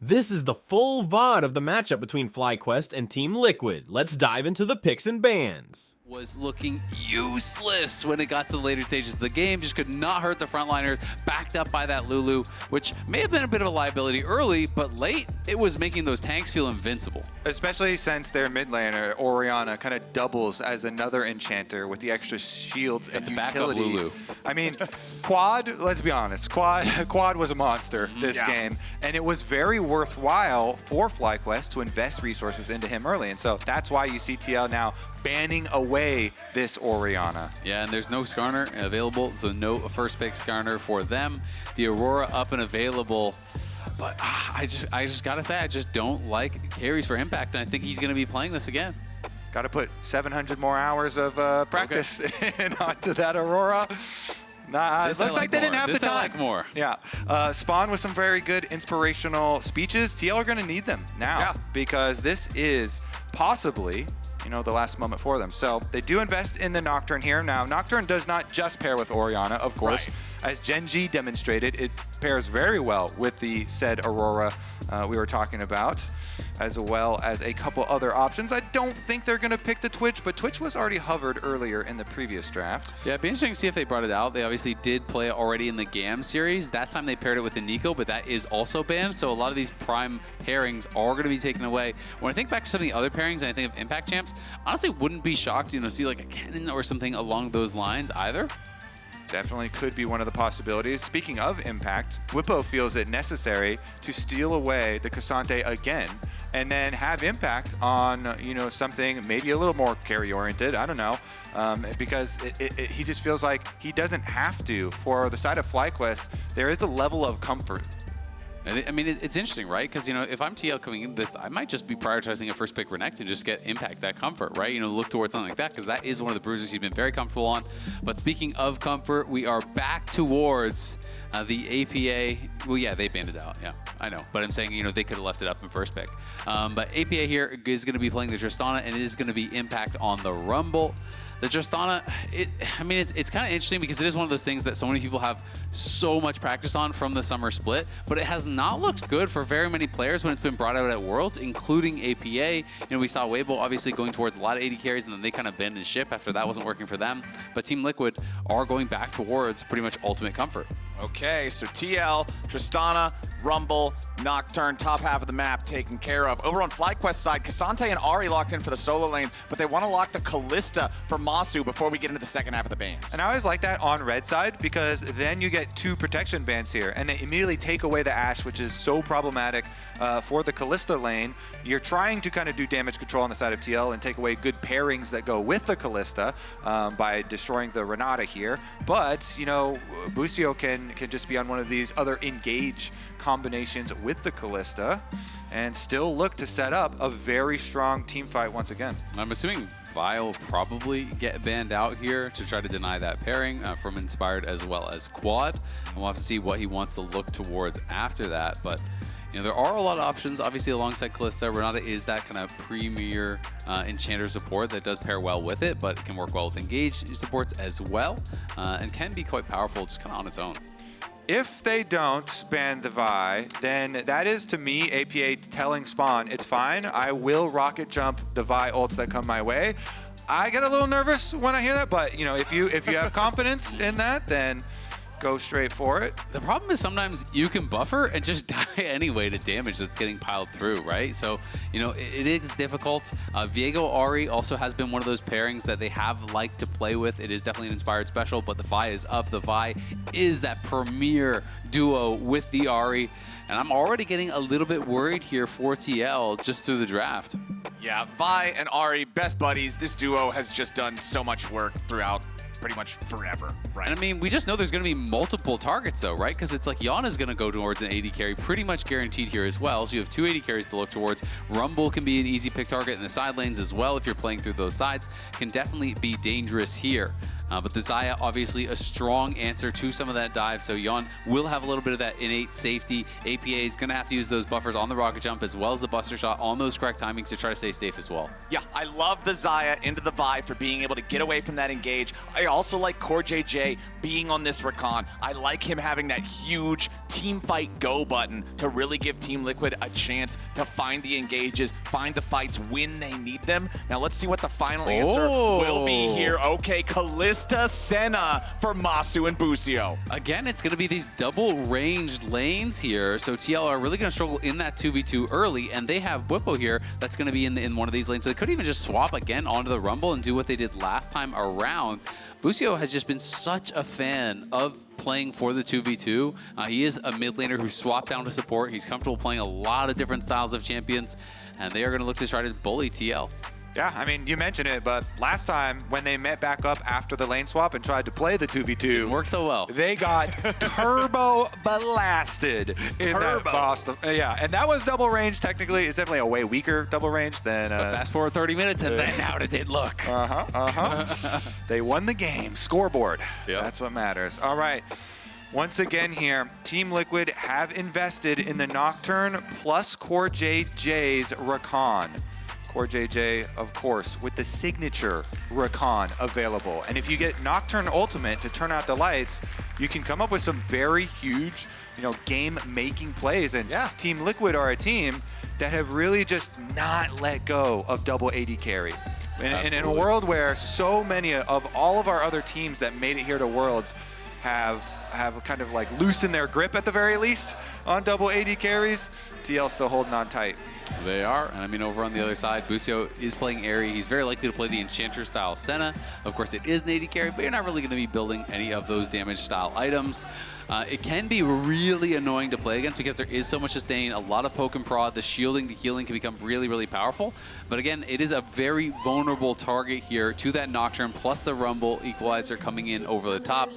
This is the full VOD of the matchup between FlyQuest and Team Liquid. Let's dive into the picks and bans. Was looking useless when it got to the later stages of the game. Just could not hurt the frontliners, backed up by that Lulu, which may have been a bit of a liability early, but late, it was making those tanks feel invincible. Especially since their mid laner, Orianna, kind of doubles as another enchanter with the extra shields and utility. Lulu. I mean, Quad, let's be honest, Quad was a monster this game, and it was very worthwhile for FlyQuest to invest resources into him early, and so that's why you see TL now banning away this Orianna. Yeah, and there's no Skarner available, so no first pick Skarner for them. The Aurora up and available, but I just gotta say, I just don't like carries for Impact, and I think he's gonna be playing this again. Got to put 700 more hours of practice in onto that Aurora. Nah, it looks like they didn't have the time. I like more. Yeah. Spawn with some very good inspirational speeches. TL are going to need them now because this is possibly, you know, the last moment for them. So they do invest in the Nocturne here. Now, Nocturne does not just pair with Orianna, of course. As Gen G demonstrated, it pairs very well with the said Aurora we were talking about, as well as a couple other options. I don't think they're going to pick the Twitch, but Twitch was already hovered earlier in the previous draft. Yeah, it'd be interesting to see if they brought it out. They obviously did play it already in the GAM series. That time they paired it with a Nico, but that is also banned. So a lot of these prime pairings are going to be taken away. When I think back to some of the other pairings and I think of Impact champs, honestly wouldn't be shocked, you know, see like a Cannon or something along those lines either. Definitely could be one of the possibilities. Speaking of Impact, Whippo feels it necessary to steal away the Cassante again and then have Impact on, you know, something maybe a little more carry-oriented, I don't know, because he just feels like he doesn't have to. For the side of FlyQuest, there is a level of comfort. I mean, it's interesting, right? Because, you know, if I'm TL coming into this, I might just be prioritizing a first pick Renekton to just get Impact, that comfort, right? You know, look towards something like that, because that is one of the bruisers he's been very comfortable on. But speaking of comfort, we are back towards the APA. Well, yeah, they banned it out. Yeah, I know. But I'm saying, you know, they could have left it up in first pick. But APA here is going to be playing the Tristana, and it is going to be Impact on the Rumble. The Tristana, I mean, it's kind of interesting because it is one of those things that so many people have so much practice on from the summer split, but it has not looked good for very many players when it's been brought out at Worlds, including APA. You know, we saw Weibo obviously going towards a lot of 80 carries, and then they kind of abandoned ship after that wasn't working for them. But Team Liquid are going back towards pretty much ultimate comfort. Okay, so TL, Tristana, Rumble, Nocturne, top half of the map taken care of. Over on FlyQuest side, Cassante and Ahri locked in for the solo lanes, but they want to lock the Kalista for Masu before we get into the second half of the bans. And I always like that on red side because then you get 2 protection bans here, and they immediately take away the Ashe, which is so problematic for the Kalista lane. You're trying to kind of do damage control on the side of TL and take away good pairings that go with the Kalista by destroying the Renata here. But, you know, Busio can just be on one of these other engage combinations with the Kalista and still look to set up a very strong team fight once again. I'm assuming Vi will probably get banned out here to try to deny that pairing from Inspired as well as Quad. And we'll have to see what he wants to look towards after that. But you know, there are a lot of options, obviously, alongside Kalista. Renata is that kind of premier enchanter support that does pair well with it, but it can work well with engage supports as well, and can be quite powerful just kind of on its own. If they don't ban the Vi, then that is, to me, APA telling Spawn, it's fine, I will rocket jump the Vi ults that come my way. I get a little nervous when I hear that, but you know, if you have confidence in that, then go straight for it. The problem is sometimes you can buffer and just die anyway to damage that's getting piled through, right? So, you know, it is difficult. Viego Ahri also has been one of those pairings that they have liked to play with. It is definitely an Inspired special, but the Vi is up. The Vi is that premier duo with the Ahri. And I'm already getting a little bit worried here for TL just through the draft. Yeah, Vi and Ahri, best buddies. This duo has just done so much work throughout pretty much forever, right? And I mean, we just know there's going to be multiple targets though, right? Because it's like Yana's going to go towards an 80 carry pretty much guaranteed here as well. So you have 2 80 carries to look towards. Rumble can be an easy pick target in the side lanes as well if you're playing through those sides. Can definitely be dangerous here. But the Xayah, obviously a strong answer to some of that dive. So Yon will have a little bit of that innate safety. APA is going to have to use those buffers on the rocket jump as well as the buster shot on those correct timings to try to stay safe as well. Yeah, I love the Xayah into the Vi for being able to get away from that engage. I also like Core JJ being on this Rakan. I like him having that huge team fight go button to really give Team Liquid a chance to find the engages, find the fights when they need them. Now let's see what the final answer will be here. Okay, Kalista Senna for Masu and Busio. Again, it's going to be these double-ranged lanes here, so TL are really going to struggle in that 2v2 early, and they have Bwipo here that's going to be in one of these lanes, so they could even just swap again onto the Rumble and do what they did last time around. Busio has just been such a fan of playing for the 2v2. He is a mid laner who swapped down to support. He's comfortable playing a lot of different styles of champions, and they are going to look to try to bully TL. Yeah, I mean, you mentioned it, but last time when they met back up after the lane swap and tried to play the 2v2, Didn't work so well. They got turbo blasted in that Boston. Yeah, and that was double range. Technically, it's definitely a way weaker double range than. But fast forward 30 minutes, and then how did it look? They won the game. Scoreboard. Yep. That's what matters. All right. Once again here, Team Liquid have invested in the Nocturne plus Core JJ's Rakan. Core JJ, of course, with the signature Rakan available. And if you get Nocturne Ultimate to turn out the lights, you can come up with some very huge, game-making plays. And Team Liquid are a team that have really just not let go of double AD carry. And in a world where so many of all of our other teams that made it here to Worlds have kind of like loosened their grip at the very least on double AD carries, TL still holding on tight. They are, and I mean, over on the other side, Busio is playing Airy. He's very likely to play the Enchanter-style Senna. Of course, it is an AD carry, but you're not really going to be building any of those damage-style items. It can be really annoying to play against because there is so much sustain, a lot of poke and prod. The shielding, the healing can become really, really powerful. But again, it is a very vulnerable target here to that Nocturne, plus the Rumble Equalizer coming in over the top.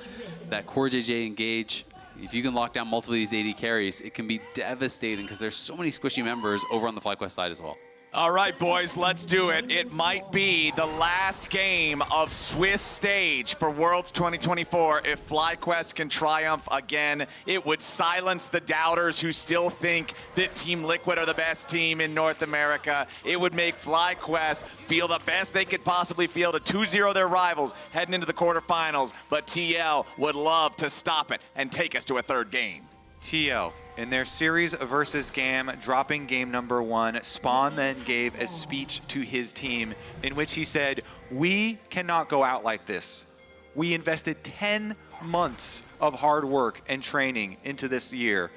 That Core JJ engage. If you can lock down multiple of these AD carries, it can be devastating because there's so many squishy members over on the FlyQuest side as well. All right, boys, let's do it. It might be the last game of Swiss stage for Worlds 2024. If FlyQuest can triumph again, it would silence the doubters who still think that Team Liquid are the best team in North America. It would make FlyQuest feel the best they could possibly feel to 2-0 their rivals heading into the quarterfinals. But TL would love to stop it and take us to a third game. TL, in their series versus GAM, dropping game number 1, Spawn then gave a speech to his team in which he said, "We cannot go out like this. We invested 10 months of hard work and training into this year."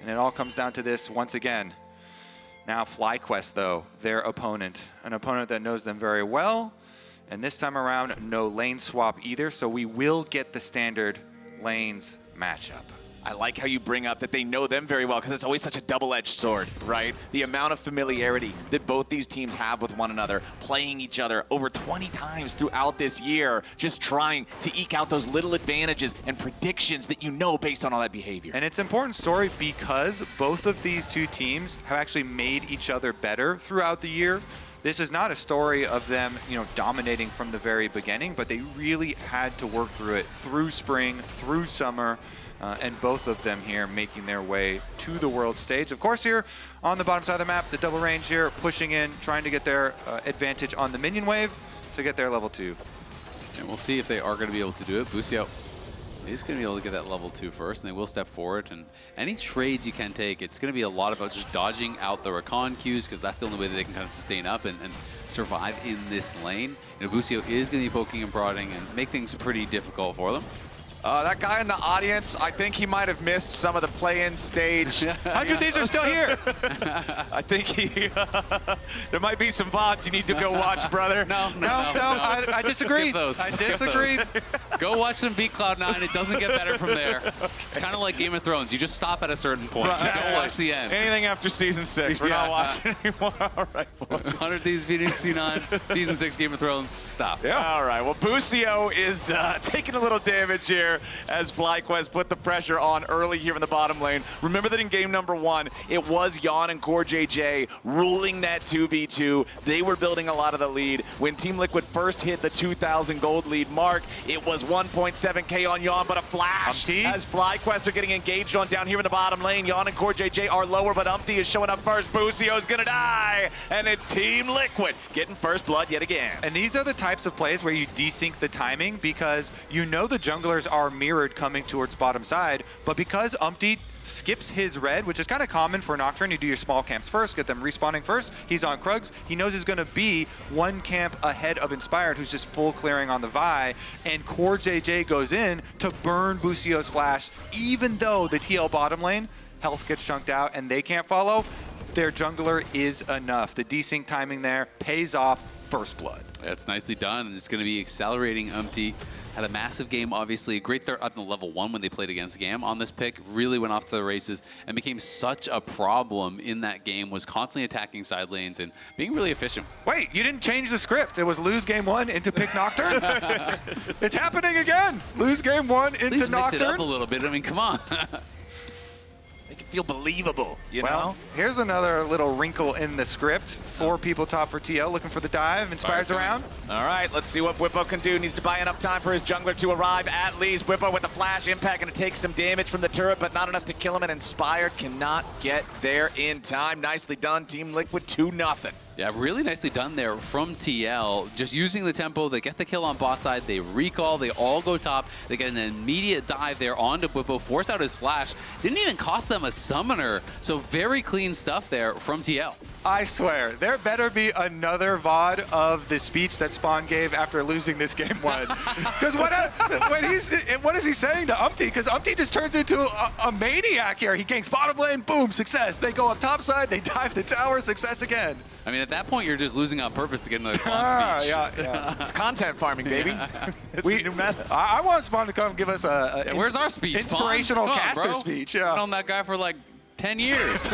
And it all comes down to this once again. Now FlyQuest, though, their opponent, an opponent that knows them very well. And this time around, no lane swap either, so we will get the standard lanes matchup. I like how you bring up that they know them very well because it's always such a double-edged sword, right? The amount of familiarity that both these teams have with one another, playing each other over 20 times throughout this year, just trying to eke out those little advantages and predictions that you know based on all that behavior. And it's an important story because both of these two teams have actually made each other better throughout the year. This is not a story of them, dominating from the very beginning, but they really had to work through it through spring, through summer. And both of them here making their way to the world stage. Of course, here on the bottom side of the map, the double range here, pushing in, trying to get their advantage on the minion wave to get their level 2. And we'll see if they are going to be able to do it. Busio is going to be able to get that level 2 first, and they will step forward. And any trades you can take, it's going to be a lot about just dodging out the Rakan Qs because that's the only way that they can kind of sustain up and survive in this lane. Busio is going to be poking and prodding and make things pretty difficult for them. That guy in the audience, I think he might have missed some of the play-in stage. 100 Thieves are still here. I think there might be some VODs you need to go watch, brother. No, I disagree. Skip those. I disagree. Go watch some Beat Cloud9. It doesn't get better from there. It's kind of like Game of Thrones. You just stop at a certain point. Right. Go watch the end. Anything after season 6, we're not watching anymore. All right, boys. 100 Thieves beating C9, season 6 Game of Thrones. Stop. Yeah. All right. Well, Busio is taking a little damage here. there as FlyQuest put the pressure on early here in the bottom lane. Remember that in game number 1, it was Yon and Core JJ ruling that 2v2. They were building a lot of the lead. When Team Liquid first hit the 2,000 gold lead mark, it was 1.7k on Yon, but a flash as FlyQuest are getting engaged on down here in the bottom lane. Yon and Core JJ are lower, but Umpty is showing up first. Busio's gonna die, and it's Team Liquid getting first blood yet again. And these are the types of plays where you desync the timing because you know the junglers are mirrored coming towards bottom side, but because Umpty skips his red, which is kind of common for Nocturne. You do your small camps first, get them respawning first. He's on Krugs. He knows he's going to be one camp ahead of Inspired, who's just full clearing on the Vi. And Core JJ goes in to burn Busio's flash, even though the TL bottom lane health gets chunked out and they can't follow. Their jungler is enough. The desync timing there pays off. First blood. It's nicely done, and it's going to be accelerating. Umpty had a massive game, obviously. Great start up in level 1 when they played against Gam on this pick. Really went off to the races and became such a problem in that game. Was constantly attacking side lanes and being really efficient. Wait, you didn't change the script. It was lose game 1 into pick Nocturne. It's happening again. Lose game 1 into At least Nocturne. mix it up a little bit. I mean, come on. Make it feel believable, you Well, know? here's another little wrinkle in the script. 4 people top for TL, looking for the dive. Inspires around. All right, let's see what Whippo can do. Needs to buy enough time for his jungler to arrive at least. Whippo with the flash impact, going to take some damage from the turret, but not enough to kill him, and Inspired cannot get there in time. Nicely done, Team Liquid 2-0. Yeah, really nicely done there from TL. Just using the tempo, they get the kill on bot side, they recall, they all go top, they get an immediate dive there onto Whippo, force out his flash. Didn't even cost them a summoner, so very clean stuff there from TL. I swear, there better be another VOD of the speech that Spawn gave after losing this game 1. Because what is he saying to Umpty? Because Umpty just turns into a maniac here. He ganks bottom lane, boom, success. They go up top side, they dive the tower, success again. I mean, at that point, you're just losing on purpose to get another Spawn speech. Yeah. It's content farming, baby. It's a new method. I want Spawn to come give us a Where's our speech, Spawn? inspirational Come on, caster bro. speech. I've Yeah. known that guy for like 10 years.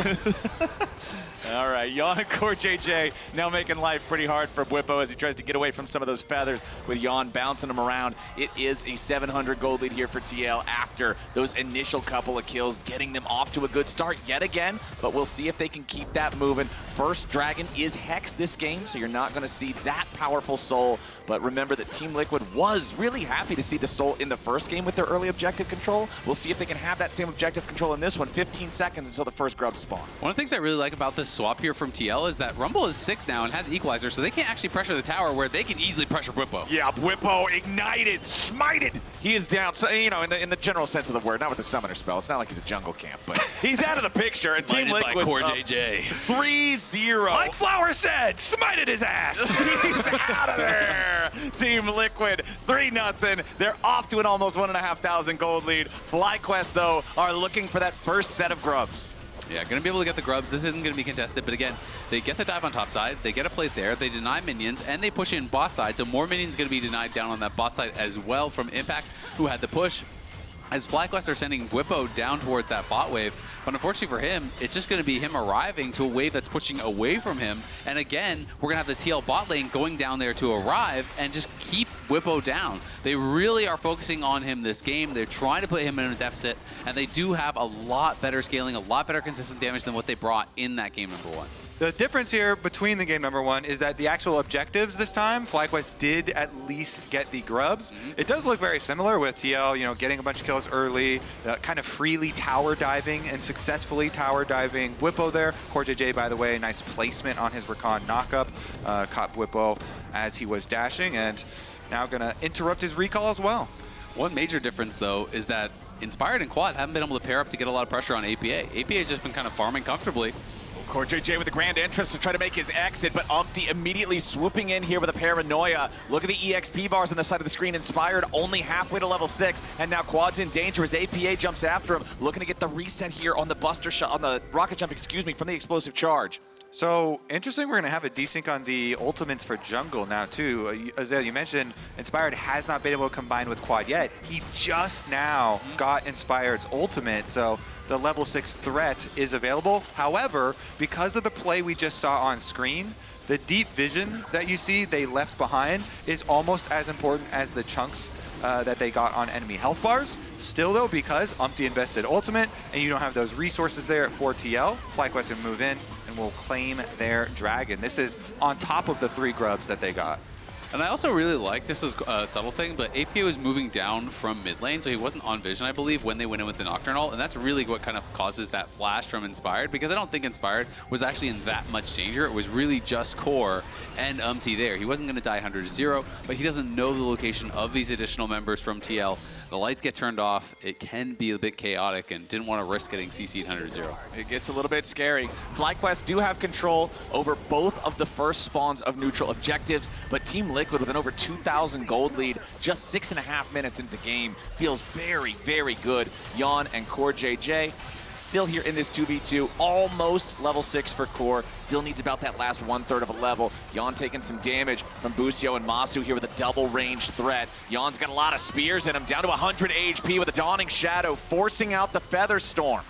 All right, Yon and Core JJ now making life pretty hard for Whippo as he tries to get away from some of those feathers with Yon bouncing him around. It is a 700 gold lead here for TL after those initial couple of kills, getting them off to a good start yet again, but we'll see if they can keep that moving. First Dragon is Hex this game, so you're not going to see that powerful soul, but remember that Team Liquid was really happy to see the soul in the first game with their early objective control. We'll see if they can have that same objective control in this one. 15 seconds until the first grub spawn. One of the things I really like about this swap here from TL is that Rumble is 6 now and has Equalizer, so they can't actually pressure the tower where they can easily pressure Whippo. Yeah, Whippo ignited, smited. He is down, so, you know, in the general sense of the word, not with the summoner spell. It's not like he's a jungle camp, but he's out of the picture. And Team Smited by Liquid's Core up JJ. 3-0. Like Flower said, smited his ass. He's out of there. Team Liquid, 3-0. They're off to an almost 1,500 gold lead. FlyQuest, though, are looking for that first set of grubs. Yeah, going to be able to get the grubs. This isn't going to be contested, but again, they get the dive on top side, they get a plate there, they deny minions, and they push in bot side, so more minions going to be denied down on that bot side as well from Impact, who had the push. As FlyQuest are sending Whippo down towards that bot wave, but unfortunately for him, it's just going to be him arriving to a wave that's pushing away from him. And again, we're going to have the TL bot lane going down there to arrive and just keep Whippo down. They really are focusing on him this game. They're trying to put him in a deficit, and they do have a lot better scaling, a lot better consistent damage than what they brought in that game number 1. The difference here between the game number 1 is that the actual objectives this time, FlyQuest did at least get the grubs. It does look very similar with TL, you know, getting a bunch of kills early, kind of freely tower diving and successfully tower diving Whippo there. Core JJ, by the way, nice placement on his Recon knockup. Caught Whippo as he was dashing, and now gonna interrupt his recall as well. One major difference, though, is that Inspired and Quad haven't been able to pair up to get a lot of pressure on APA. APA has just been kind of farming comfortably. Core JJ with a grand entrance to try to make his exit, but Umpty immediately swooping in here with a paranoia. Look at the EXP bars on the side of the screen. Inspired only halfway to level 6, and now Quad's in danger as APA jumps after him, looking to get the reset here on the buster shot, on the rocket jump, excuse me, from the explosive charge. So, interesting, we're going to have a desync on the ultimates for jungle now, too. As you mentioned, Inspired has not been able to combine with Quad yet. He just now got Inspired's ultimate, so the level 6 threat is available. However, because of the play we just saw on screen, the deep vision that you see they left behind is almost as important as the chunks that they got on enemy health bars. Still though, because Umpty invested ultimate and you don't have those resources there at 4TL, FlyQuest can move in and will claim their dragon. This is on top of the 3 grubs that they got. And I also really like, this is a subtle thing, but APA was moving down from mid lane, so he wasn't on vision, I believe, when they went in with the Nocturnal, and that's really what kind of causes that flash from Inspired, because I don't think Inspired was actually in that much danger. It was really just Core and Umpty there. He wasn't going to die 100-0, but he doesn't know the location of these additional members from TL. The lights get turned off. It can be a bit chaotic, and didn't want to risk getting CC'd 100-0. It gets a little bit scary. FlyQuest do have control over both of the first spawns of neutral objectives, but Team Liquid with an over 2,000 gold lead, just 6.5 minutes into the game, feels very, very good. Yon and Core JJ still here in this 2v2, almost level 6 for Core. Still needs about that last 1/3 of a level. Yon taking some damage from Busio and Masu here with a double ranged threat. Yon's got a lot of spears in him, down to 100 HP with a Dawning Shadow, forcing out the Feather Storm.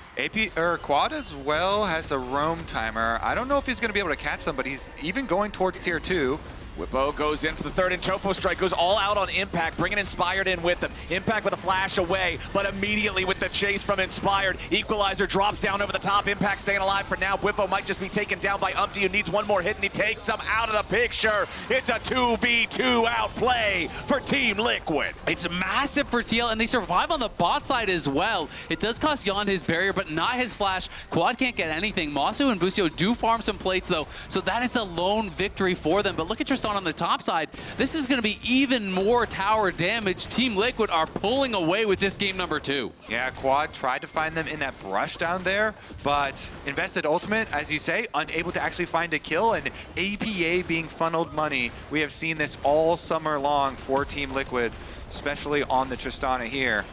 Quad as well has a roam timer. I don't know if he's going to be able to catch them, but he's even going towards tier 2. Whippo goes in for the third, and Topo Strike goes all out on Impact, bringing Inspired in with him. Impact with a flash away, but immediately with the chase from Inspired, Equalizer drops down over the top. Impact staying alive for now. Whippo might just be taken down by Umpty, who needs one more hit, and he takes him out of the picture. It's a 2v2 outplay for Team Liquid. It's massive for TL, and they survive on the bot side as well. It does cost Yon his barrier, but not his flash. Quad can't get anything. Masu and Busio do farm some plates, though, so that is the lone victory for them. But look at Tristan on the top side. This is going to be even more tower damage. Team Liquid are pulling away with this game number 2. Yeah, Quad tried to find them in that brush down there, but invested ultimate, as you say, unable to actually find a kill, and APA being funneled money. We have seen this all summer long for Team Liquid, especially on the Tristana here.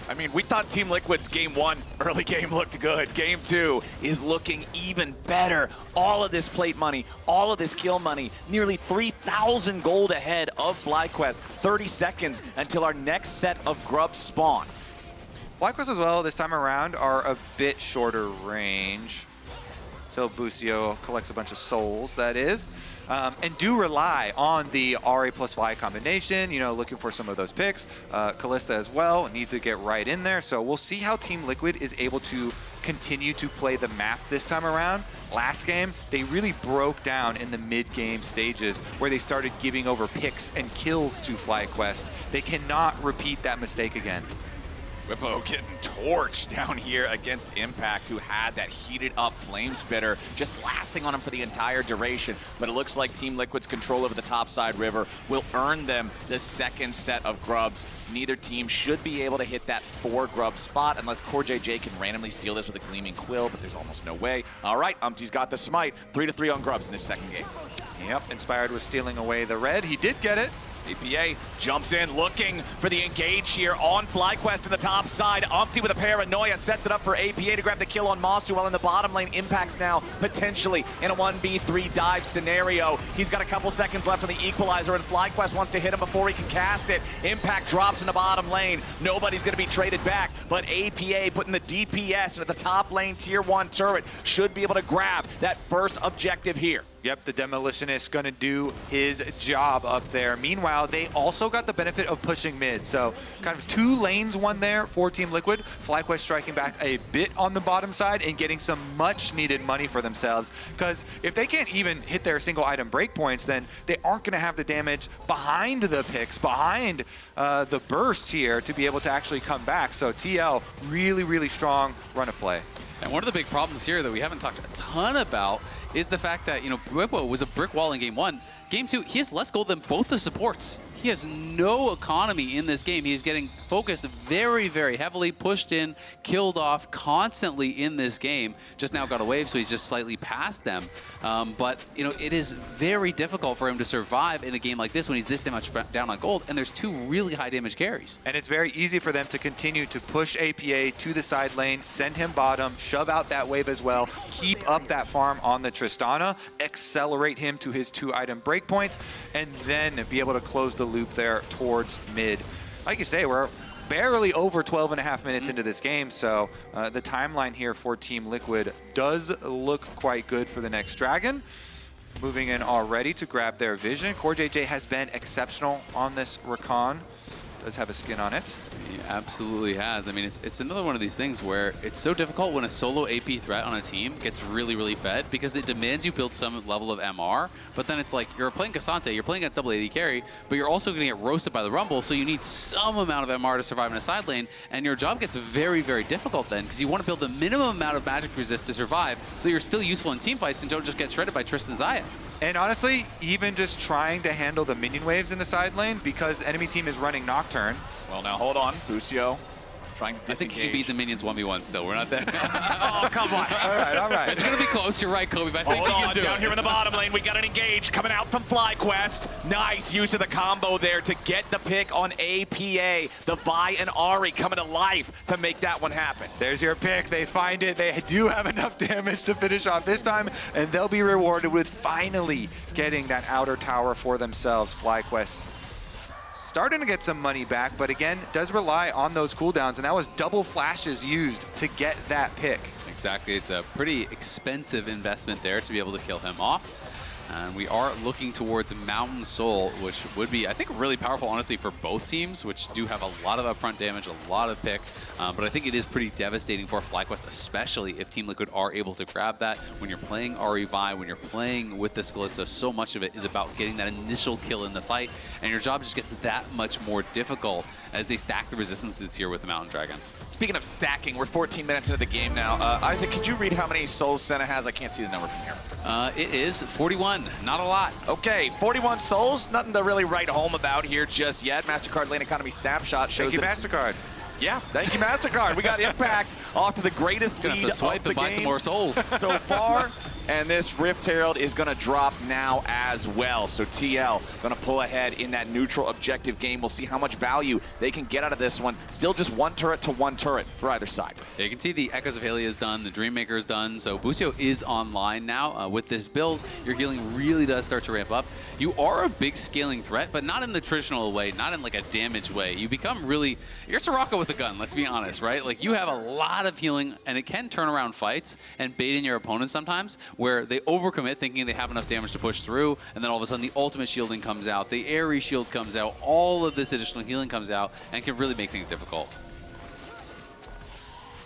I mean, we thought Team Liquid's game 1 early game looked good. Game 2 is looking even better. All of this plate money, all of this kill money, nearly 3,000 gold ahead of FlyQuest. 30 seconds until our next set of grubs spawn. FlyQuest as well this time around are a bit shorter range. Till Busio collects a bunch of souls, that is. And do rely on the RA plus Fly combination, you know, looking for some of those picks. Kalista as well needs to get right in there. So we'll see how Team Liquid is able to continue to play the map this time around. Last game, they really broke down in the mid-game stages where they started giving over picks and kills to FlyQuest. They cannot repeat that mistake again. Whippo getting torched down here against Impact, who had that heated up Flame Spitter just lasting on him for the entire duration. But it looks like Team Liquid's control over the topside river will earn them the second set of grubs. Neither team should be able to hit that 4 grub spot unless Core JJ can randomly steal this with a Gleaming Quill, but there's almost no way. All right, Umpty's got the smite. 3-3 on grubs in this second game. Yep, Inspired was stealing away the red. He did get it. APA jumps in, looking for the engage here on FlyQuest in the top side. Umpty with a paranoia sets it up for APA to grab the kill on Masu, while in the bottom lane, Impact's now potentially in a 1v3 dive scenario. He's got a couple seconds left on the equalizer, and FlyQuest wants to hit him before he can cast it. Impact drops in the bottom lane. Nobody's going to be traded back, but APA putting the DPS into the top lane tier 1 turret should be able to grab that first objective here. Yep, the Demolitionist gonna do his job up there. Meanwhile, they also got the benefit of pushing mid. So kind of 2 lanes won there for Team Liquid. FlyQuest striking back a bit on the bottom side and getting some much needed money for themselves. Because if they can't even hit their single item breakpoints, then they aren't gonna have the damage behind the picks, behind the burst here to be able to actually come back. So TL, really, really strong run of play. And one of the big problems here that we haven't talked a ton about is the fact that, you know, Whippo was a brick wall in game 1. Game 2, he has less gold than both the supports. He has no economy in this game. He's getting focused very, very heavily, pushed in, killed off constantly in this game. Just now got a wave, so he's just slightly past them. But, you know, it is very difficult for him to survive in a game like this when he's this much down on gold, and there's 2 really high damage carries. And it's very easy for them to continue to push APA to the side lane, send him bottom, shove out that wave as well, keep up that farm on the Tristana, accelerate him to his 2-item breakpoint, and then be able to close the loop there towards mid. Like you say, we're barely over 12.5 minutes into this game, so the timeline here for Team Liquid does look quite good for the next Dragon. Moving in already to grab their vision. Core JJ has been exceptional on this Rakan. does have a skin on it. He absolutely has. I mean, it's another one of these things where it's so difficult when a solo AP threat on a team gets really, really fed because it demands you build some level of MR, but then it's like you're playing Cassante, you're playing against double AD carry, but you're also going to get roasted by the Rumble, so you need some amount of MR to survive in a side lane, and your job gets very, very difficult then because you want to build the minimum amount of magic resist to survive so you're still useful in team fights and don't just get shredded by Tristan Zaya. And honestly, even just trying to handle the minion waves in the side lane because enemy team is running Nocturne. Well, now hold on. Busio trying to disengage. I think he can beat the minions 1v1 still. We're not there. Oh, come on. All right. It's going to be close. You're right, Kobe, but I think Hold he can on, do down it. here in the bottom lane, we got an engage coming out from FlyQuest. Nice use of the combo there to get the pick on APA. The Vi and Ahri coming to life to make that one happen. There's your pick. They find it. They do have enough damage to finish off this time, and they'll be rewarded with finally getting that outer tower for themselves. FlyQuest starting to get some money back, but again, does rely on those cooldowns, and that was double flashes used to get that pick. Exactly. It's a pretty expensive investment there to be able to kill him off. And we are looking towards Mountain Soul, which would be, I think, really powerful, honestly, for both teams, which do have a lot of upfront damage, a lot of pick. But I think it is pretty devastating for FlyQuest, especially if Team Liquid are able to grab that. When you're playing Ahri Vi, when you're playing with this Kalista, so much of it is about getting that initial kill in the fight, and your job just gets that much more difficult as they stack the resistances here with the Mountain Dragons. Speaking of stacking, we're 14 minutes into the game now. Isaac, could you read how many souls Senna has? I can't see the number from here. It is 41, not a lot. Okay, 41 souls, nothing to really write home about here just yet. MasterCard Lane Economy Snapshot shows Thank you, that MasterCard. Yeah, thank you, MasterCard. We got Impact off to the greatest Gonna lead have to swipe of the and buy game some more souls. so far. And this Rift Herald is going to drop now as well. So TL going to pull ahead in that neutral objective game. We'll see how much value they can get out of this one. Still just one turret to one turret for either side. Yeah, you can see the Echoes of Hylia is done, the Dreammaker is done, so Busio is online now. With this build, your healing really does start to ramp up. You are a big scaling threat, but not in the traditional way, not in like a damage way. You become really, you're Soraka with a gun, let's be honest, right? Like you have a lot of healing, and it can turn around fights and bait in your opponent sometimes, where they overcommit thinking they have enough damage to push through, and then all of a sudden the ultimate shielding comes out, the airy shield comes out, all of this additional healing comes out, and can really make things difficult.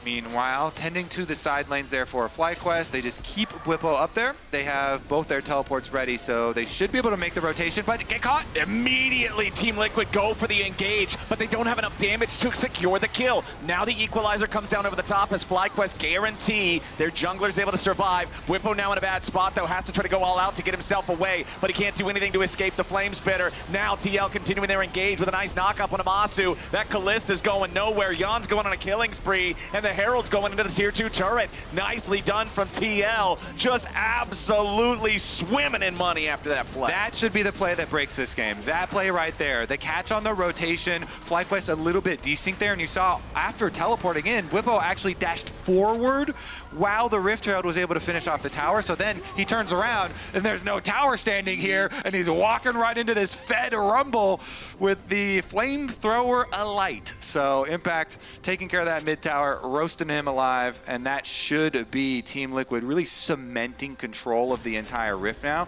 Meanwhile, tending to the side lanes there for FlyQuest, they just keep Whippo up there. They have both their teleports ready, so they should be able to make the rotation, but get caught. Immediately, Team Liquid go for the engage, but they don't have enough damage to secure the kill. Now the equalizer comes down over the top as FlyQuest guarantee their jungler's able to survive. Whippo now in a bad spot, though, has to try to go all out to get himself away, but he can't do anything to escape the flame spitter. Now TL continuing their engage with a nice knock-up on Amasu. That Kalista's going nowhere. Yon's going on a killing spree, and the Herald's going into the tier 2 turret. Nicely done from TL. Just absolutely swimming in money after that play. That should be the play that breaks this game. That play right there. The catch on the rotation. FlyQuest a little bit desync there, and you saw after teleporting in, Whippo actually dashed forward while the Rift Herald was able to finish off the tower. So then he turns around, and there's no tower standing here, and he's walking right into this fed Rumble with the flamethrower alight. So Impact taking care of that mid tower, roasting him alive, and that should be Team Liquid really cementing control of the entire Rift now.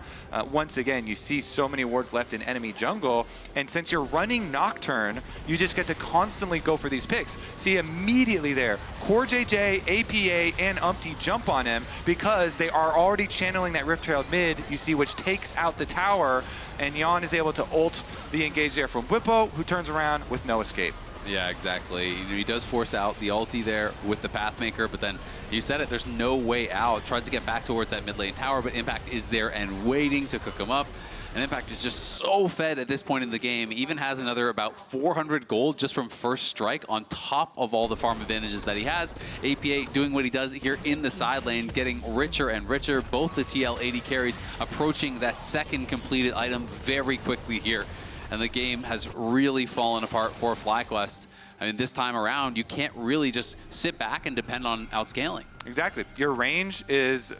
Once again, you see so many wards left in enemy jungle, and since you're running Nocturne, you just get to constantly go for these picks. See immediately there, Core JJ, APA, and Umpty jump on him because they are already channeling that Rift Herald mid, you see, which takes out the tower, and Yon is able to ult the engage there from Whippo, who turns around with no escape. Yeah, exactly. You know, he does force out the ulti there with the Pathmaker, but then you said it, there's no way out. Tries to get back towards that mid lane tower, but Impact is there and waiting to cook him up. And Impact is just so fed at this point in the game. He even has another about 400 gold just from first strike on top of all the farm advantages that he has. APA doing what he does here in the side lane, getting richer and richer. Both the TL AD carries approaching that second completed item very quickly here. And the game has really fallen apart for FlyQuest. I mean, this time around, you can't really just sit back and depend on outscaling. Exactly. Your range is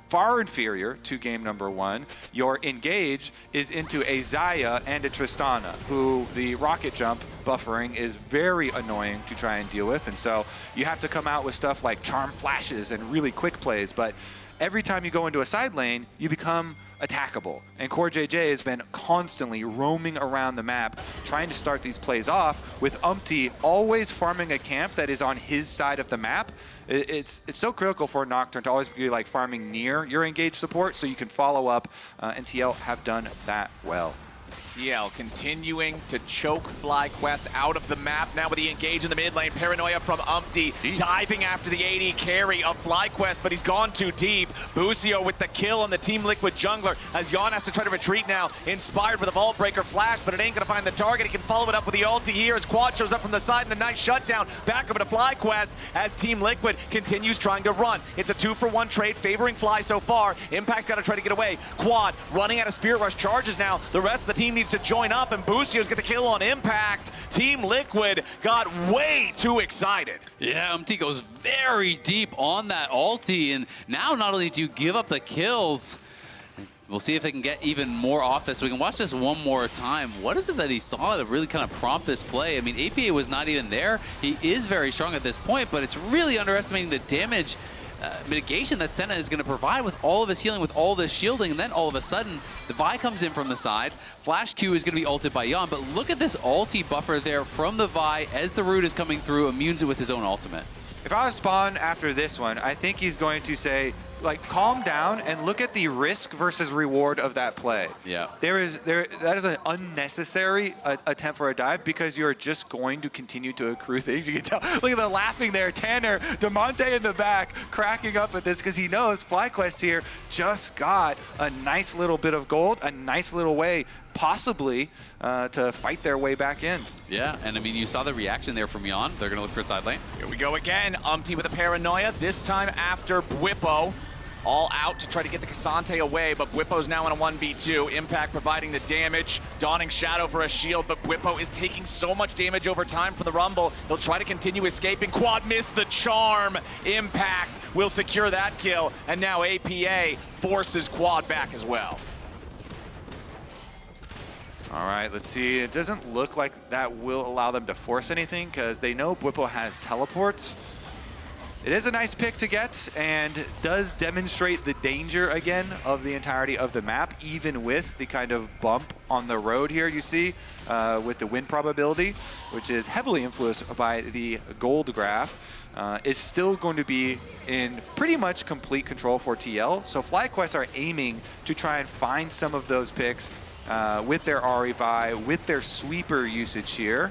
far inferior to game number 1. Your engage is into a Zaya and a Tristana, who the rocket jump buffering is very annoying to try and deal with. And so you have to come out with stuff like charm flashes and really quick plays. But every time you go into a side lane, you become attackable. And Core JJ has been constantly roaming around the map, trying to start these plays off, with Umpty always farming a camp that is on his side of the map. It's so critical for Nocturne to always be like farming near your engaged support so you can follow up, and TL have done that well. TL continuing to choke FlyQuest out of the map now with the engage in the mid lane. Paranoia from Umpty diving after the AD carry of FlyQuest, but he's gone too deep. Busio with the kill on the Team Liquid jungler as Yon has to try to retreat now, inspired with a Vault Breaker flash, but it ain't gonna find the target. He can follow it up with the ulti here as Quad shows up from the side and a nice shutdown back over to FlyQuest as Team Liquid continues trying to run. It's a 2-for-1 trade favoring Fly so far. Impact's gotta try to get away. Quad running out of Spirit Rush charges now. The rest of the team needs to join up, and Busio's get the kill on Impact. Team Liquid got way too excited. Yeah, Umpty goes very deep on that ulti, and now not only do you give up the kills, we'll see if they can get even more off this. We can watch this one more time. What is it that he saw to really kind of prompt this play? I mean, APA was not even there. He is very strong at this point, but it's really underestimating the damage mitigation that Senna is going to provide with all of his healing, with all this shielding, and then all of a sudden, the Vi comes in from the side. Flash Q is going to be ulted by Yon, but look at this ulti buffer there from the Vi as the root is coming through, immunes it with his own ultimate. If I was Spawn after this one, I think he's going to say, like, calm down and look at the risk versus reward of that play. Yeah. That is an unnecessary attempt for a dive because you're just going to continue to accrue things. You can tell, look at the laughing there. Tanner, DeMonte in the back, cracking up at this because he knows FlyQuest here just got a nice little bit of gold, a nice little way possibly to fight their way back in. Yeah, and I mean, you saw the reaction there from Yon. They're going to look for a side lane. Here we go again. Umpty with a Paranoia, this time after Bwipo. All out to try to get the Cassante away, but Bwipo's now in a 1v2. Impact providing the damage. Dawning Shadow for a shield, but Bwipo is taking so much damage over time from the Rumble. He'll try to continue escaping. Quad missed the charm. Impact will secure that kill, and now APA forces Quad back as well. All right, let's see. It doesn't look like that will allow them to force anything because they know Bwipo has teleports. It is a nice pick to get and does demonstrate the danger again of the entirety of the map, even with the kind of bump on the road here you see with the win probability, which is heavily influenced by the gold graph. Is still going to be in pretty much complete control for TL. So FlyQuest are aiming to try and find some of those picks with their Ahri Vi, with their sweeper usage here.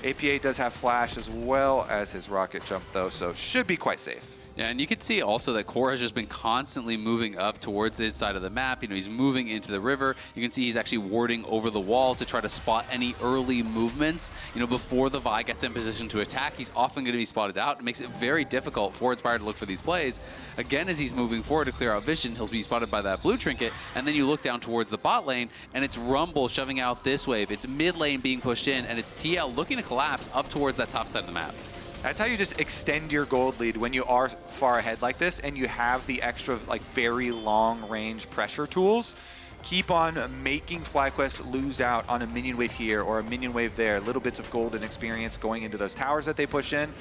APA does have flash as well as his rocket jump though, so should be quite safe. Yeah, and you can see also that Core has just been constantly moving up towards his side of the map. You know, he's moving into the river. You can see he's actually warding over the wall to try to spot any early movements. You know, before the Vi gets in position to attack, he's often going to be spotted out. It makes it very difficult for Inspired to look for these plays. Again, as he's moving forward to clear out vision, he'll be spotted by that blue trinket, and then you look down towards the bot lane, and it's Rumble shoving out this wave. It's mid lane being pushed in, and it's TL looking to collapse up towards that top side of the map. That's how you just extend your gold lead when you are far ahead like this and you have the extra like very long range pressure tools. Keep on making FlyQuest lose out on a minion wave here or a minion wave there. Little bits of golden experience going into those towers that they push in.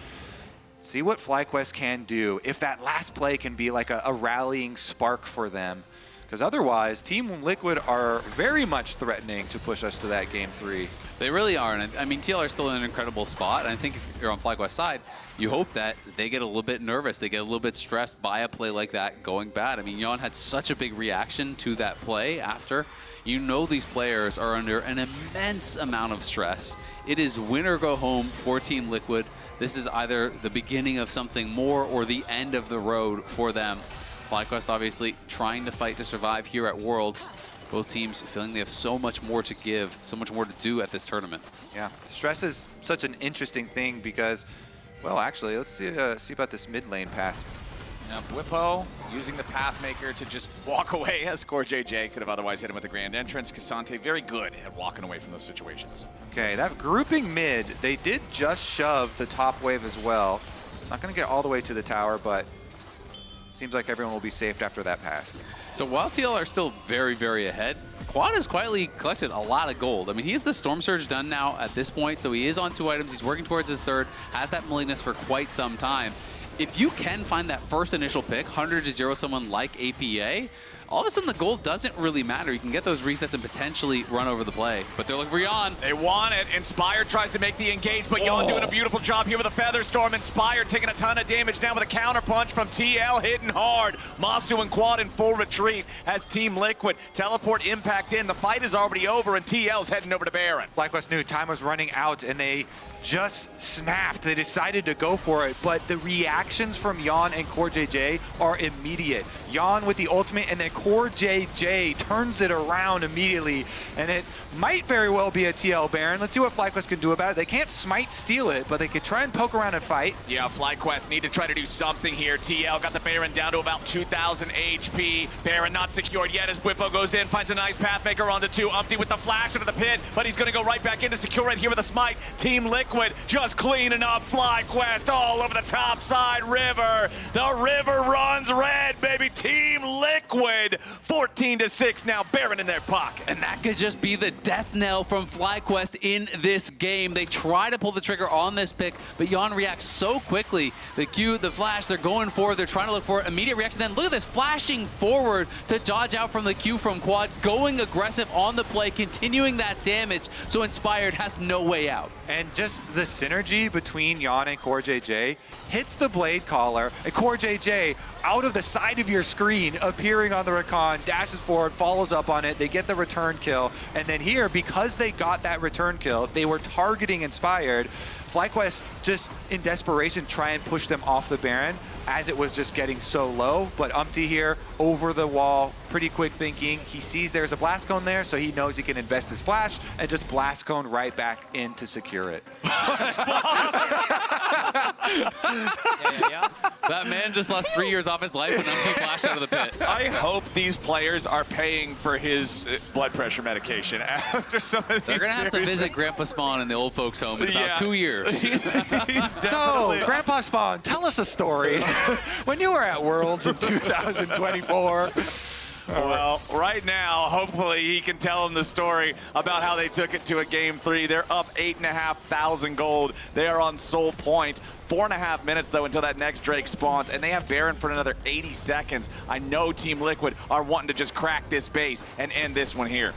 See what FlyQuest can do if that last play can be like a rallying spark for them. Because otherwise, Team Liquid are very much threatening to push us to that game 3. They really are, and I mean, TL are still in an incredible spot. And I think if you're on FlyQuest's side, you hope that they get a little bit nervous, they get a little bit stressed by a play like that going bad. I mean, Yon had such a big reaction to that play after. You know these players are under an immense amount of stress. It is win or go home for Team Liquid. This is either the beginning of something more or the end of the road for them. FlyQuest obviously trying to fight to survive here at Worlds. Both teams feeling they have so much more to give, so much more to do at this tournament. Yeah, stress is such an interesting thing because, well, actually, let's see about this mid lane pass. Now Bwipo using the Pathmaker to just walk away as Core JJ could have otherwise hit him with a grand entrance. Cassante very good at walking away from those situations. Okay, that grouping mid, they did just shove the top wave as well. Not going to get all the way to the tower, but seems like everyone will be safe after that pass. So while TL are still very, very ahead, Quad has quietly collected a lot of gold. I mean, he has the Storm Surge done now at this point, so he is on 2 items. He's working towards his 3rd, has that Malignus for quite some time. If you can find that first initial pick, 100 to 0 someone like APA, all of a sudden the gold doesn't really matter. You can get those resets and potentially run over the play. But they're looking for Yon. They want it. Inspired tries to make the engage, but Yon doing a beautiful job here with a Feather Storm. Inspired taking a ton of damage now with a counter punch from TL, hitting hard. Masu and Quad in full retreat as Team Liquid teleport impact in. The fight is already over, and TL's heading over to Baron. FlyQuest knew time was running out, and they just snapped. They decided to go for it, but the reactions from Yon and Core JJ are immediate. Yon with the ultimate, and then Core JJ turns it around immediately, and it might very well be a TL Baron. Let's see what FlyQuest can do about it. They can't smite steal it, but they could try and poke around and fight. Yeah, FlyQuest need to try to do something here. TL got the Baron down to about 2,000 HP. Baron not secured yet as Whippo goes in, finds a nice Pathmaker onto 2. Umpty with the flash into the pit, but he's going to go right back in to secure it here with a smite. Team Liquid just cleaning up FlyQuest all over the top side. River. The river runs red, baby. Team Liquid 14-6 now. Baron in their pocket. And that could just be the death knell from FlyQuest in this game. They try to pull the trigger on this pick, but Yon reacts so quickly. The Q, the flash, they're going for it. They're trying to look for it. Immediate reaction. Then look at this, flashing forward to dodge out from the Q from Quad, going aggressive on the play, continuing that damage. So Inspired has no way out. And just the synergy between Yon and Core JJ hits the Blade Caller, and Core JJ out of the side of your screen, appearing on the recon, dashes forward, follows up on it, they get the return kill, and then here, because they got that return kill, they were targeting Inspired. FlyQuest just in desperation try and push them off the Baron as it was just getting so low, but Umpty here over the wall, pretty quick thinking. He sees there's a blast cone there, so he knows he can invest his flash and just blast cone right back in to secure it. That man just lost 3 years off his life when Umpty flashed out of the pit. I hope these players are paying for his blood pressure medication after some of these. They're going to have to visit Grandpa Spawn in the old folks home in about 2 years. So, Grandpa Spawn, tell us a story. When you were at Worlds in 2024. Well, right now, hopefully he can tell them the story about how they took it to a Game 3. They're up 8,500 gold. They are on Soul Point. 4.5 minutes, though, until that next Drake spawns, and they have Baron for another 80 seconds. I know Team Liquid are wanting to just crack this base and end this one here.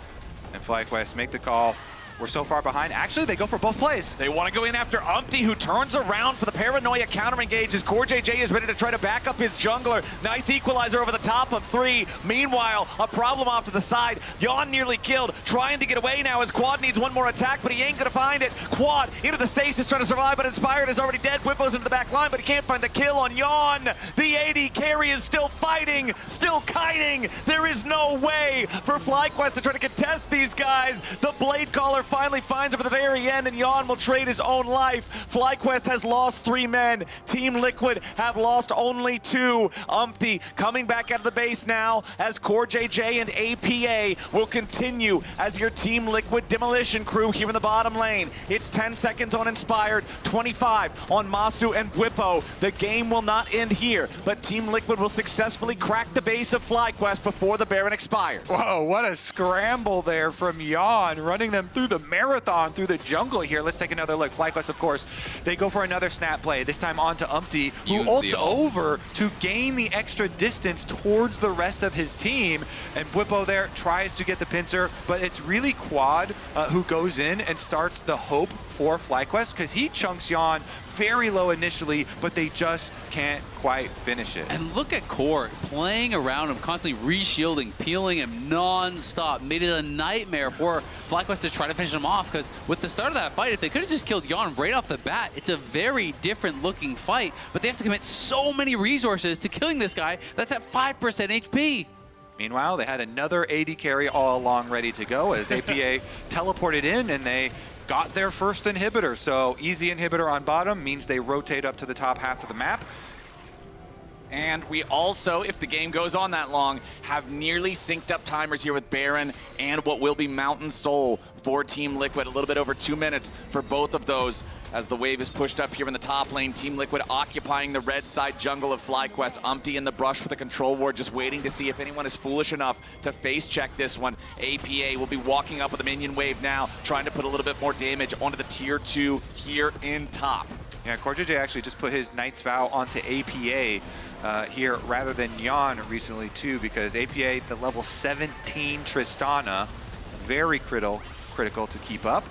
And FlyQuest make the call. We're so far behind. Actually, they go for both plays. They want to go in after Umpty, who turns around for the Paranoia counter engage as Core JJ is ready to try to back up his jungler. Nice equalizer over the top of 3. Meanwhile, a problem off to the side. Yon nearly killed, trying to get away now as Quad needs one more attack, but he ain't going to find it. Quad into the stasis trying to survive, but Inspired is already dead. Whippo's into the back line, but he can't find the kill on Yon. The AD carry is still fighting, still kiting. There is no way for FlyQuest to try to contest these guys. The Blade Caller finally finds him at the very end, and Yon will trade his own life. FlyQuest has lost 3 men. Team Liquid have lost only 2. Umpty coming back out of the base now as Core JJ and APA will continue as your Team Liquid demolition crew here in the bottom lane. It's 10 seconds on Inspired, 25 on Masu and Whippo. The game will not end here, but Team Liquid will successfully crack the base of FlyQuest before the Baron expires. Whoa, what a scramble there from Yon, running them through the marathon, through the jungle here. Let's take another look. FlyQuest, of course, they go for another snap play, this time onto Umpty, who ults over to gain the extra distance towards the rest of his team. And Whippo there tries to get the pincer, but it's really Quad who goes in and starts the hope for FlyQuest, because he chunks Yon very low initially, but they just can't quite finish it. And look at Core playing around him, constantly re-shielding, peeling him non-stop. Made it a nightmare for FlyQuest to try to finish him off, because with the start of that fight, if they could have just killed Yon right off the bat, it's a very different looking fight, but they have to commit so many resources to killing this guy that's at 5% HP. Meanwhile, they had another AD carry all along ready to go as APA teleported in, and they got their first inhibitor. So easy inhibitor on bottom means they rotate up to the top half of the map. And we also, if the game goes on that long, have nearly synced up timers here with Baron and what will be Mountain Soul for Team Liquid. A little bit over 2 minutes for both of those as the wave is pushed up here in the top lane. Team Liquid occupying the red side jungle of FlyQuest. Umpty in the brush with a control ward, just waiting to see if anyone is foolish enough to face check this one. APA will be walking up with a minion wave now, trying to put a little bit more damage onto the tier 2 here in top. Yeah, Core JJ actually just put his Knight's Vow onto APA here rather than Jan recently too, because APA, the level 17 Tristana, very critical to keep up.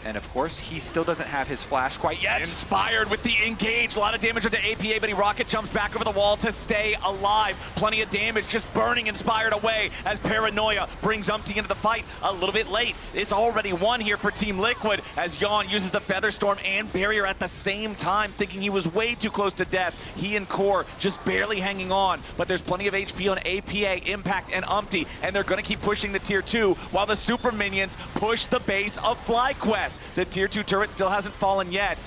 And of course, he still doesn't have his flash quite yet. Inspired with the engage. A lot of damage onto APA, but he rocket jumps back over the wall to stay alive. Plenty of damage, just burning Inspired away as Paranoia brings Umpty into the fight a little bit late. It's already won here for Team Liquid as Jan uses the Feather Storm and Barrier at the same time, thinking he was way too close to death. He and Core just barely hanging on, but there's plenty of HP on APA, Impact, and Umpty, and they're going to keep pushing the tier 2 while the super minions push the base of FlyQuest. The tier 2 turret still hasn't fallen yet.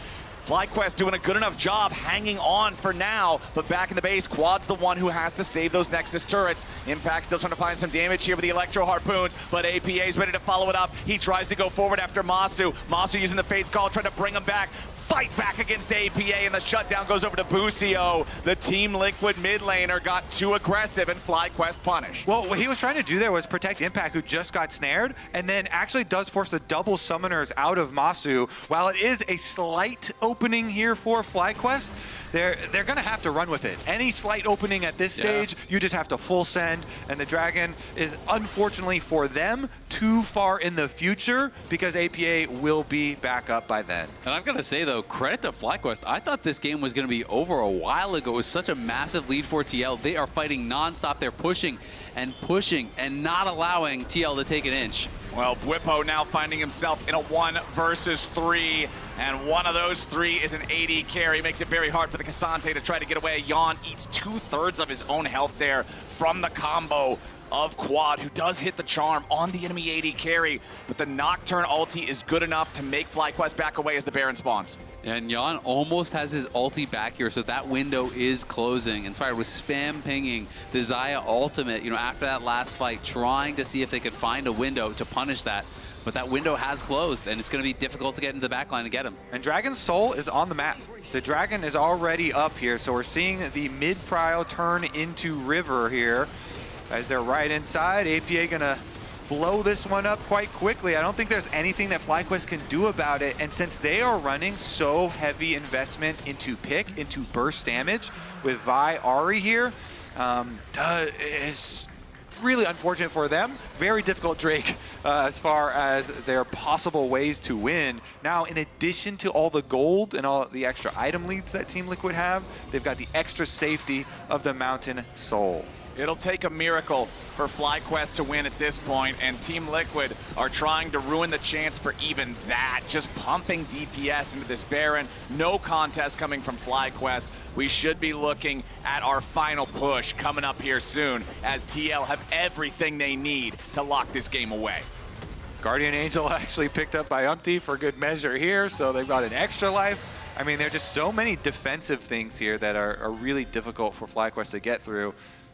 FlyQuest doing a good enough job hanging on for now, but back in the base, Quad's the one who has to save those Nexus turrets. Impact still trying to find some damage here with the Electro Harpoons, but APA's ready to follow it up. He tries to go forward after Masu. Masu using the Fate's Call, trying to bring him back. Fight back against APA, and the shutdown goes over to Busio. The Team Liquid mid laner got too aggressive, and FlyQuest punished. Well, what he was trying to do there was protect Impact, who just got snared, and then actually does force the double summoners out of Masu. While it is a slight opening here for FlyQuest, they're going to have to run with it. Any slight opening at this stage, you just have to full send, and the Dragon is, unfortunately for them, too far in the future, because APA will be back up by then. And I'm going to say, though, credit to FlyQuest. I thought this game was going to be over a while ago. It was such a massive lead for TL. They are fighting nonstop. They're pushing and not allowing TL to take an inch. Well, Bwipo now finding himself in a 1 versus 3, and one of those 3 is an AD carry. Makes it very hard for the Cassante to try to get away. Jan eats 2/3 of his own health there from the combo of Quad, who does hit the charm on the enemy AD carry, but the Nocturne ulti is good enough to make FlyQuest back away as the Baron spawns. And Jan almost has his ulti back here, so that window is closing. Inspired with spam pinging the Xayah ultimate, after that last fight, trying to see if they could find a window to punish that. But that window has closed, and it's going to be difficult to get into the backline to get him. And Dragon's Soul is on the map. The Dragon is already up here, so we're seeing the mid-prio turn into River here. As they're right inside, APA gonna blow this one up quite quickly. I don't think there's anything that FlyQuest can do about it. And since they are running so heavy investment into pick, into burst damage with Vi Ahri here, is really unfortunate for them. Very difficult Drake as far as their possible ways to win. Now, in addition to all the gold and all the extra item leads that Team Liquid have, they've got the extra safety of the Mountain Soul. It'll take a miracle for FlyQuest to win at this point, and Team Liquid are trying to ruin the chance for even that, just pumping DPS into this Baron. No contest coming from FlyQuest. We should be looking at our final push coming up here soon, as TL have everything they need to lock this game away. Guardian Angel actually picked up by Umpty for good measure here, so they've got an extra life. I mean, there are just so many defensive things here that are really difficult for FlyQuest to get through.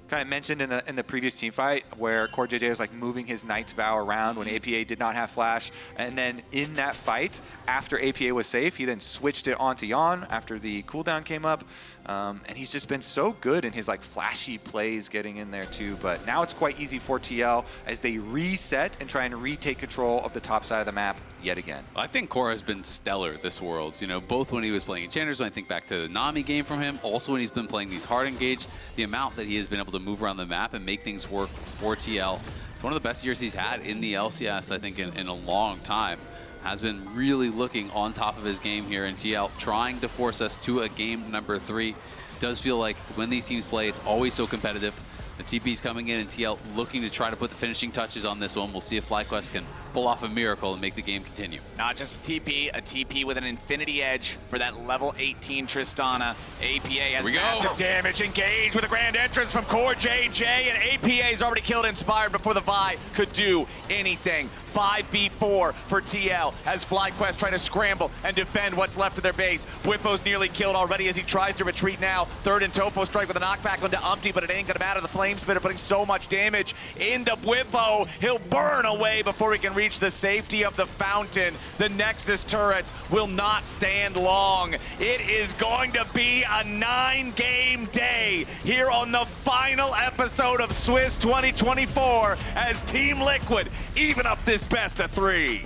Kind of mentioned in the previous team fight where Core JJ was like moving his Knight's Vow around when APA did not have flash, and then in that fight after APA was safe, he then switched it onto Jan after the cooldown came up, and he's just been so good in his like flashy plays getting in there too. But now it's quite easy for TL as they reset and try and retake control of the top side of the map yet again. I think Core has been stellar this Worlds, both when he was playing Enchanters, when I think back to the Nami game from him, also when he's been playing these hard engaged, the amount that he has been able to move around the map and make things work for TL. It's one of the best years he's had in the LCS, I think, in a long time. Has been really looking on top of his game here in TL, trying to force us to a game number 3. It does feel like when these teams play, it's always so competitive. The TP's coming in and TL looking to try to put the finishing touches on this one. We'll see if FlyQuest can pull off a miracle and make the game continue. Not just a TP with an Infinity Edge for that level 18 Tristana. APA has massive damage. Engage with a grand entrance from Core JJ, and APA's already killed Inspired before the Vi could do anything. 5v4 for TL as FlyQuest trying to scramble and defend what's left of their base. Bwipo's nearly killed already as he tries to retreat now. Third and Topo strike with a knockback onto Umpty, but it ain't gonna matter. The Flame Spitter putting so much damage into Bwipo. He'll burn away before he can reach the safety of the fountain. The Nexus turrets will not stand long. It is going to be a 9-game day here on the final episode of Swiss 2024 as Team Liquid even up this best of 3.